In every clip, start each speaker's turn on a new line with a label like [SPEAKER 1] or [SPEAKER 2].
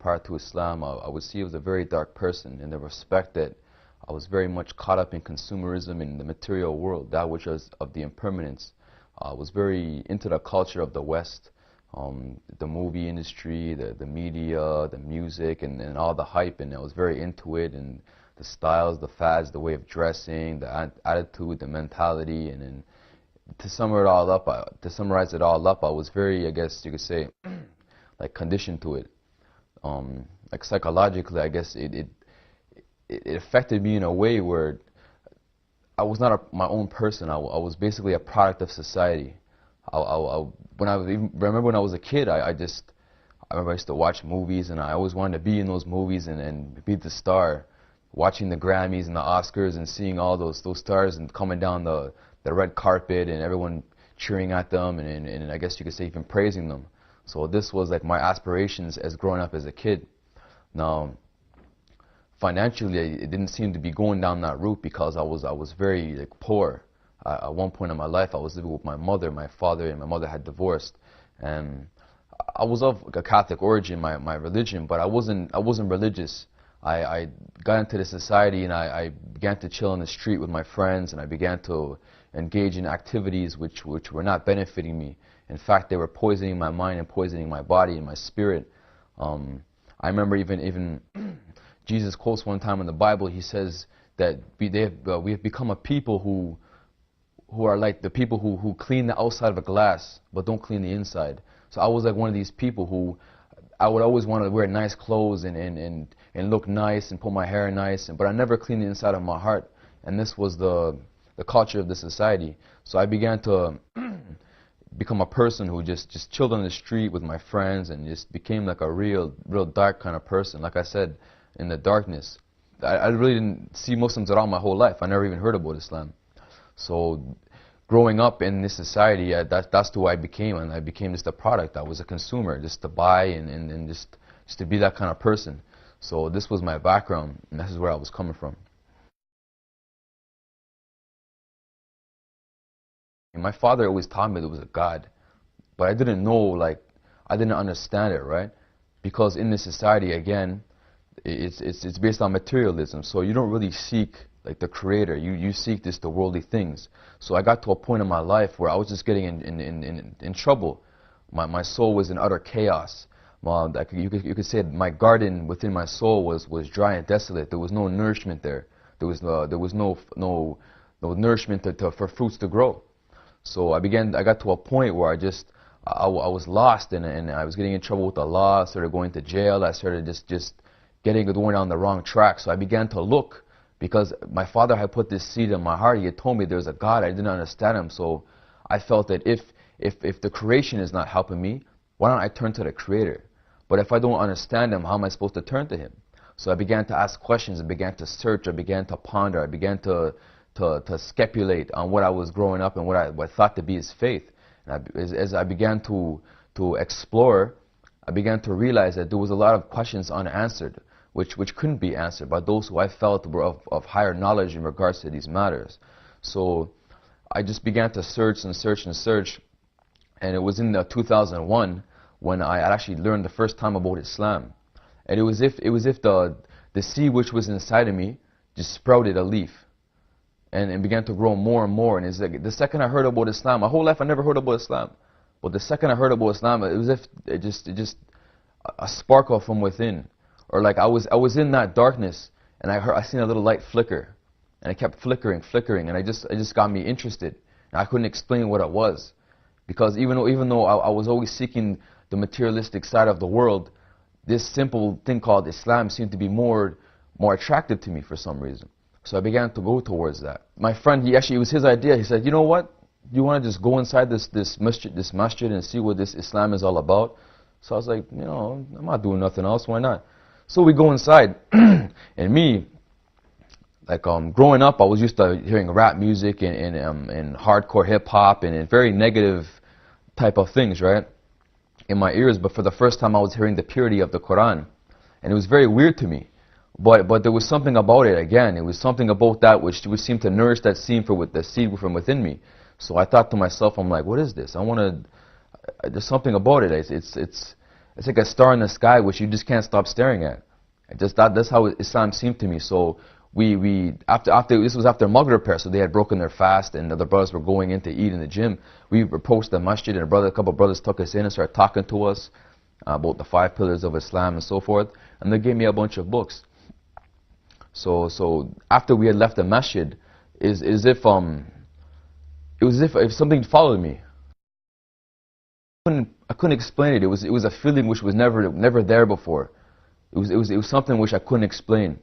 [SPEAKER 1] prior to Islam, I would see I was a very dark person in the respect that I was very much caught up in consumerism in the material world, that which was of the impermanence. I was very into the culture of the West, the movie industry, the media, the music, and all the hype, and I was very into it, and the styles, the fads, the way of dressing, the attitude, the mentality, and then to summarize it all up, I was very, I guess you could say, like conditioned to it. Like psychologically, I guess it affected me in a way where I was not my own person. I was basically a product of society. Remember when I was a kid, I remember I used to watch movies, and I always wanted to be in those movies and be the star, watching the Grammys and the Oscars and seeing all those stars and coming down the red carpet and everyone cheering at them and I guess you could say even praising them. So this was like my aspirations as growing up as a kid. Now, financially, it didn't seem to be going down that route because I was very like poor. At one point in my life, I was living with my mother, my father, and my mother had divorced, and I was of a Catholic origin, my religion, but I wasn't religious. I got into the society and I began to chill on the street with my friends, and I began to engage in activities which were not benefiting me. In fact, they were poisoning my mind and poisoning my body and my spirit. I remember even Jesus quotes one time in the Bible. He says that we have become a people who are like the people who clean the outside of a glass but don't clean the inside. So I was like one of these people who I would always want to wear nice clothes and look nice and put my hair nice, but I never cleaned the inside of my heart. And this was the culture of the society. So I began to become a person who just chilled on the street with my friends and just became like a real dark kind of person. Like I said, in the darkness. I really didn't see Muslims at all my whole life. I never even heard about Islam. So growing up in this society, that's who I became, and I became just a product. I was a consumer, just to buy and just to be that kind of person. So this was my background, and this is where I was coming from. And my father always taught me there was a God, but I didn't know, like, I didn't understand it, right? Because in this society, again, it's based on materialism, so you don't really seek like the creator, you seek the worldly things. So I got to a point in my life where I was just getting in trouble. My soul was in utter chaos. You could say my garden within my soul was dry and desolate. There was no nourishment there. There was no nourishment for fruits to grow. So I got to a point where I was lost, and I was getting in trouble with the law. I started going to jail. I started just going down the wrong track. So I began to look, because my father had put this seed in my heart. He had told me there's a God. I didn't understand him. So I felt that if the creation is not helping me, why don't I turn to the creator? But if I don't understand him, how am I supposed to turn to him? So I began to ask questions. I began to search. I began to ponder. I began to speculate on what I was growing up and what I thought to be his faith. And as I began to explore, I began to realize that there was a lot of questions unanswered, which couldn't be answered by those who I felt were of higher knowledge in regards to these matters. So I just began to search and search and search, and it was in 2001 when I actually learned the first time about Islam. And it was if the seed which was inside of me just sprouted a leaf and began to grow more and more. And it's like the second I heard about Islam, my whole life I never heard about Islam, but the second I heard about Islam, it was as if it just a sparkle from within. Or like I was in that darkness, and I seen a little light flicker, and it kept flickering, and it just got me interested. And I couldn't explain what it was, because even though I was always seeking the materialistic side of the world, this simple thing called Islam seemed to be more attractive to me for some reason. So I began to go towards that. My friend, it was his idea. He said, you know what? You want to just go inside this masjid and see what this Islam is all about? So I was like, I'm not doing nothing else. Why not? So we go inside, and me, like growing up, I was used to hearing rap music and hardcore hip hop and very negative type of things, right, in my ears. But for the first time, I was hearing the purity of the Quran, and it was very weird to me. But there was something about it. Again, it was something about that which seemed to nourish that seed from within me. So I thought to myself, I'm like, what is this? There's something about it. It's it's like a star in the sky which you just can't stop staring at. That's how Islam seemed to me. So after this was after Maghrib prayer, so they had broken their fast and the other brothers were going in to eat in the gym. We approached the masjid and a couple of brothers took us in and started talking to us about the 5 pillars of Islam and so forth, and they gave me a bunch of books. So after we had left the masjid, it was as if something followed me. I couldn't explain it. It was a feeling which was never there before. It was something which I couldn't explain.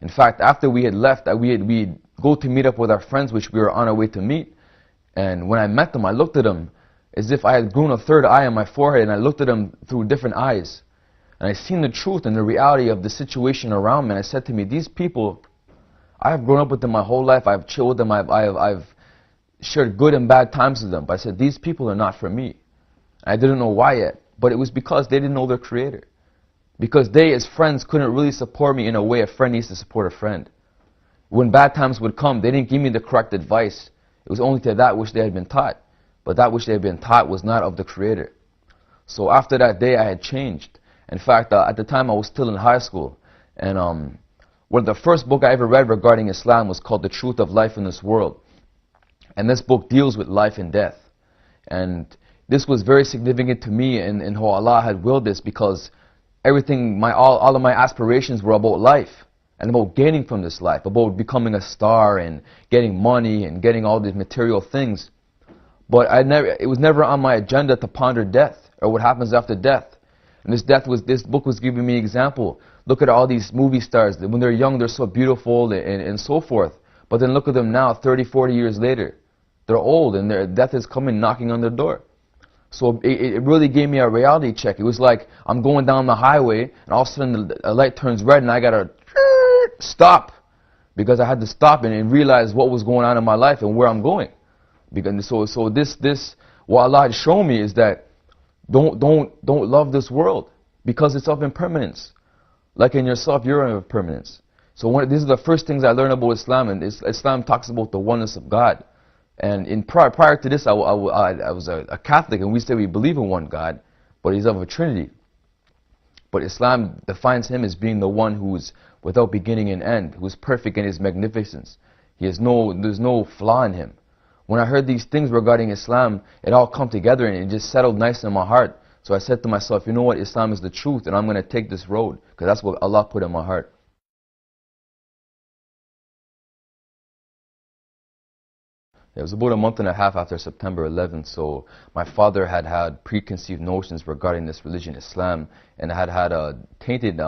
[SPEAKER 1] In fact, after we had left, we'd go to meet up with our friends, which we were on our way to meet. And when I met them, I looked at them as if I had grown a third eye on my forehead, and I looked at them through different eyes. And I seen the truth and the reality of the situation around me. And I said to me, these people, I have grown up with them my whole life. I've chilled with them. I've shared good and bad times with them. But I said, these people are not for me. I didn't know why yet, but it was because they didn't know their Creator. Because they, as friends, couldn't really support me in a way a friend needs to support a friend. When bad times would come, they didn't give me the correct advice. It was only to that which they had been taught. But that which they had been taught was not of the Creator. So after that day, I had changed. In fact, at the time, I was still in high school. And one of the first book I ever read regarding Islam was called The Truth of Life in This World. And this book deals with life and death. And this was very significant to me in how Allah had willed this, because everything, all of my aspirations were about life and about gaining from this life, about becoming a star and getting money and getting all these material things. But it was never on my agenda to ponder death or what happens after death. And this book was giving me an example. Look at all these movie stars. When they're young, they're so beautiful and so forth. But then look at them now, 30, 40 years later. They're old and their death is coming knocking on their door. So it really gave me a reality check. It was like I'm going down the highway and all of a sudden a light turns red and I got to stop, because I had to stop and realize what was going on in my life and where I'm going. Because so this what Allah had shown me is that don't love this world, because it's of impermanence. Like in yourself, you're of impermanence. So these are the first things I learned about Islam, and Islam talks about the oneness of God. And prior to this, I was a Catholic, and we say we believe in one God, but He's of a Trinity. But Islam defines Him as being the one who's without beginning and end, who's perfect in His magnificence. There's no flaw in Him. When I heard these things regarding Islam, it all come together and it just settled nice in my heart. So I said to myself, you know what, Islam is the truth, and I'm going to take this road, because that's what Allah put in my heart. It was about a month and a half after September 11th, so my father had preconceived notions regarding this religion, Islam, and had a tainted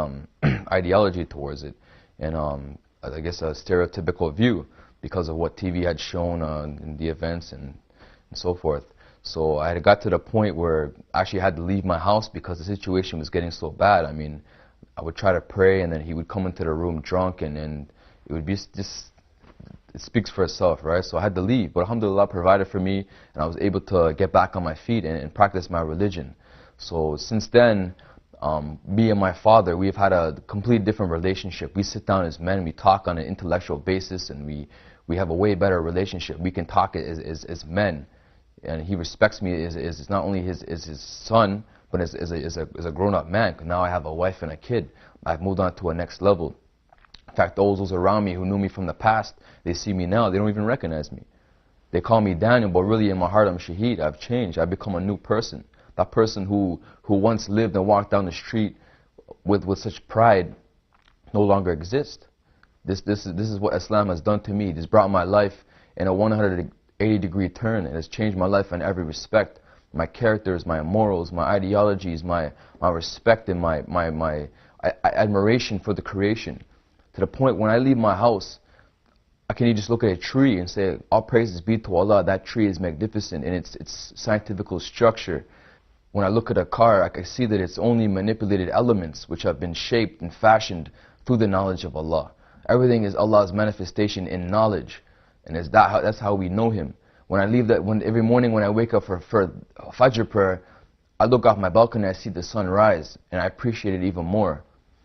[SPEAKER 1] ideology towards it, and I guess a stereotypical view because of what TV had shown in the events and so forth. So I had got to the point where I actually had to leave my house because the situation was getting so bad. I mean, I would try to pray, and then he would come into the room drunk, and it would be just... It speaks for itself, right? So I had to leave, but alhamdulillah provided for me, and I was able to get back on my feet and practice my religion. So since then, me and my father, we've had a completely different relationship. We sit down as men, we talk on an intellectual basis, and we have a way better relationship. We can talk as men, and he respects me as not only as his son, but as a grown-up man. Now I have a wife and a kid. I've moved on to a next level. In fact, those around me who knew me from the past, they see me now, they don't even recognize me. They call me Daniel, but really in my heart I'm Shaheed. I've changed. I've become a new person. That person who once lived and walked down the street with such pride no longer exists. This is what Islam has done to me. It has brought my life in a 180-degree turn. It has changed my life in every respect. My characters, my morals, my ideologies, my respect, and my admiration for the creation. To the point when I leave my house, I can just look at a tree and say, all praises be to Allah, that tree is magnificent in its scientific structure. When I look at a car, I can see that it's only manipulated elements which have been shaped and fashioned through the knowledge of Allah. Everything is Allah's manifestation in knowledge, and that's how we know Him. When I leave every morning when I wake up for Fajr prayer, I look off my balcony and I see the sun rise, and I appreciate it even more.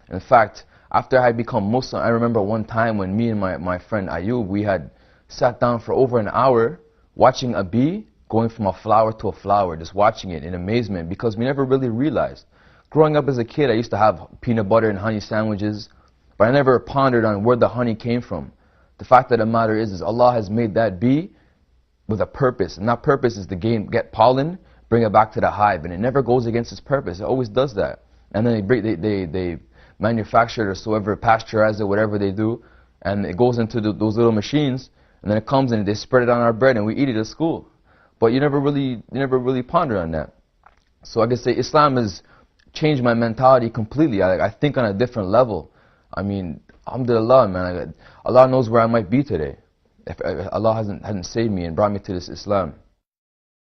[SPEAKER 1] In fact, after I had become Muslim, I remember one time when me and my friend Ayub, we had sat down for over an hour watching a bee going from a flower to a flower, just watching it in amazement, because we never really realized. Growing up as a kid, I used to have peanut butter and honey sandwiches, but I never pondered on where the honey came from. The fact of the matter is Allah has made that bee with a purpose, and that purpose is to get pollen, bring it back to the hive, and it never goes against its purpose. It always does that. And then they manufacture it or so ever, pasteurize it, whatever they do, and it goes into those little machines, and then it comes and they spread it on our bread and we eat it at school. But you never really ponder on that. So I can say Islam has changed my mentality completely. I think on a different level. I mean, alhamdulillah, man. Allah knows where I might be today if Allah hadn't saved me and brought me to this Islam.